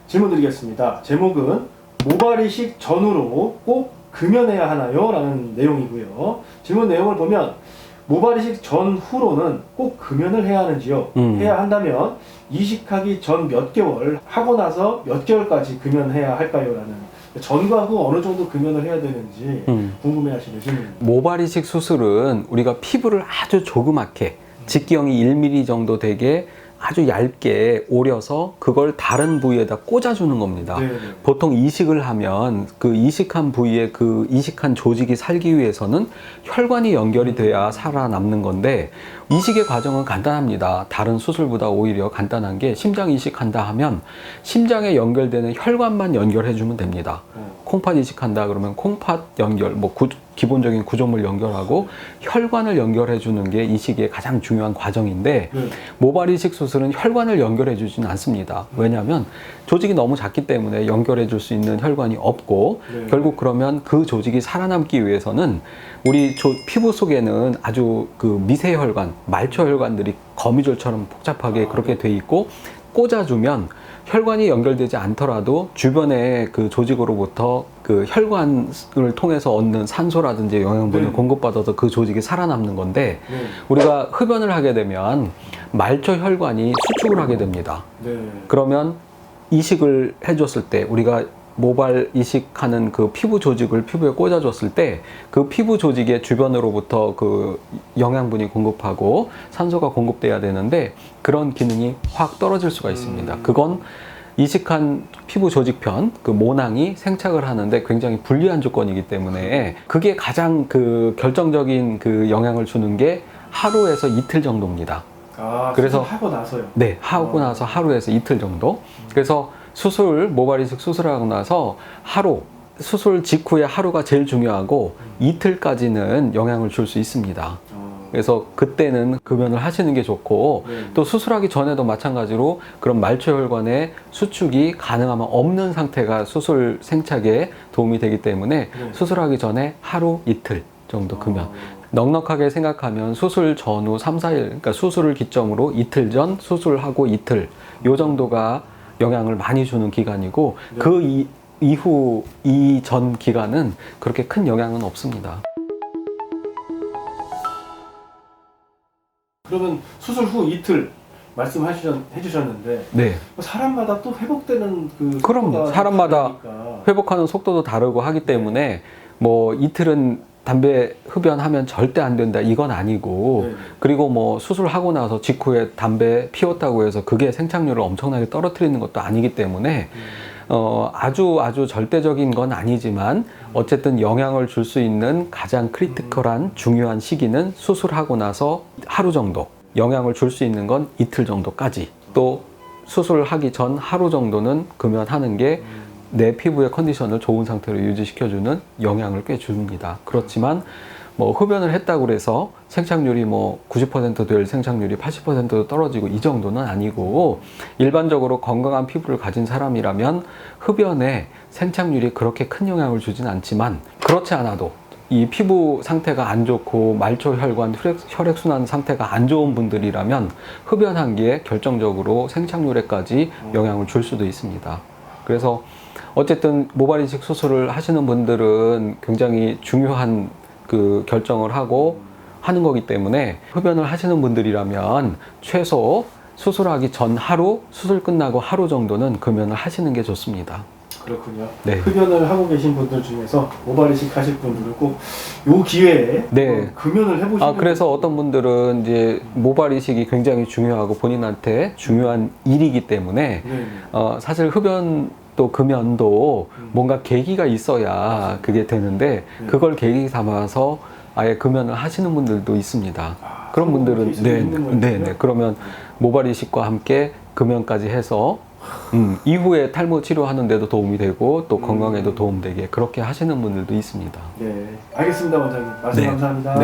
질문 드리겠습니다. 제목은 모발 이식 전후로 꼭 금연해야 하나요? 라는 내용이고요. 질문 내용을 보면 모발 이식 전후로는 꼭 금연을 해야 하는지요? 해야 한다면 이식하기 전 몇 개월, 하고 나서 몇 개월까지 금연해야 할까요? 라는, 전과 후 어느 정도 금연을 해야 되는지 궁금해하시는 질문입니다. 모발 이식 수술은 우리가 피부를 아주 조그맣게 직경이 1mm 정도 되게 아주 얇게 오려서 그걸 다른 부위에다 꽂아주는 겁니다. 네네. 보통 이식을 하면 그 이식한 부위에 그 이식한 조직이 살기 위해서는 혈관이 연결이 돼야 살아남는 건데, 이식의 과정은 간단합니다. 다른 수술보다 오히려 간단한 게, 심장 이식한다 하면 심장에 연결되는 혈관만 연결해 주면 됩니다. 콩팥 이식한다 그러면 콩팥 연결, 기본적인 구조물 연결하고 혈관을 연결해 주는 게 이식의 가장 중요한 과정인데, 모발 이식 수술은 혈관을 연결해 주지는 않습니다. 왜냐하면 조직이 너무 작기 때문에 연결해 줄 수 있는 혈관이 없고, 결국 그러면 그 조직이 살아남기 위해서는 우리 피부 속에는 아주 그 미세 혈관, 말초 혈관들이 거미줄처럼 복잡하게 그렇게 돼 있고, 꽂아주면 혈관이 연결되지 않더라도 주변의 그 조직으로부터 그 혈관을 통해서 얻는 산소라든지 영양분을 공급받아서 그 조직이 살아남는 건데, 우리가 흡연을 하게 되면 말초 혈관이 수축을 하게 됩니다. 그러면 이식을 해줬을 때, 우리가 모발 이식하는 그 피부 조직을 피부에 꽂아줬을 때 그 피부 조직의 주변으로부터 그 영양분이 공급하고 산소가 공급돼야 되는데, 그런 기능이 확 떨어질 수가 있습니다. 그건 이식한 피부 조직편, 그 모낭이 생착을 하는데 굉장히 불리한 조건이기 때문에, 그게 가장 그 결정적인 그 영향을 주는 게 하루에서 이틀 정도입니다. 그래서 하고 나서요? 네, 하고 나서 하루에서 이틀 정도. 그래서 모발 이식 수술하고 나서 수술 직후에 하루가 제일 중요하고, 이틀까지는 영향을 줄 수 있습니다. 그래서 그때는 금연을 하시는 게 좋고, 또 수술하기 전에도 마찬가지로 그런 말초 혈관의 수축이 가능하면 없는 상태가 수술 생착에 도움이 되기 때문에 수술하기 전에 하루 이틀 정도 금연. 넉넉하게 생각하면 수술 전후 3, 4일, 그러니까 수술을 기점으로 이틀 전, 수술하고 이틀, 요 정도가 영향을 많이 주는 기간이고, 그 이후 이전 기간은 그렇게 큰 영향은 없습니다. 그러면 수술 후 이틀 말씀해주셨는데, 사람마다 또 회복되는 그럼요. 사람마다 회복하는 속도도 다르고 하기 때문에 이틀은 담배 흡연하면 절대 안 된다 이건 아니고, 그리고 수술하고 나서 직후에 담배 피웠다고 해서 그게 생착률을 엄청나게 떨어뜨리는 것도 아니기 때문에 아주 절대적인 건 아니지만, 어쨌든 영향을 줄 수 있는 가장 크리티컬한 중요한 시기는 수술하고 나서 하루 정도, 영향을 줄 수 있는 건 이틀 정도까지, 또 수술하기 전 하루 정도는 금연하는 게 내 피부의 컨디션을 좋은 상태로 유지시켜주는 영향을 꽤 줍니다. 그렇지만 흡연을 했다고 해서 생착률이 90% 될 생착률이 80% 떨어지고 이 정도는 아니고, 일반적으로 건강한 피부를 가진 사람이라면 흡연에 생착률이 그렇게 큰 영향을 주진 않지만, 그렇지 않아도 이 피부 상태가 안 좋고 말초 혈관, 혈액순환 상태가 안 좋은 분들이라면 흡연한 게 결정적으로 생착률에까지 영향을 줄 수도 있습니다. 그래서 어쨌든 모발 이식 수술을 하시는 분들은 굉장히 중요한 그 결정을 하고 하는 거기 때문에, 흡연을 하시는 분들이라면 최소 수술하기 전 하루, 수술 끝나고 하루 정도는 금연을 하시는 게 좋습니다. 그렇군요. 흡연을 하고 계신 분들 중에서 모발 이식 하실 분들은 꼭 요 기회에 금연을 해보시는. 그래서 어떤 분들은 이제 모발 이식이 굉장히 중요하고 본인한테 중요한 일이기 때문에 사실 흡연도 금연도 뭔가 계기가 있어야 그게 되는데, 그걸 계기 삼아서 아예 금연을 하시는 분들도 있습니다. 그런 분들은 그러면 모발 이식과 함께 금연까지 해서 이후에 탈모 치료하는 데도 도움이 되고, 또 건강에도 도움되게 그렇게 하시는 분들도 있습니다. 알겠습니다, 원장님. 말씀 감사합니다.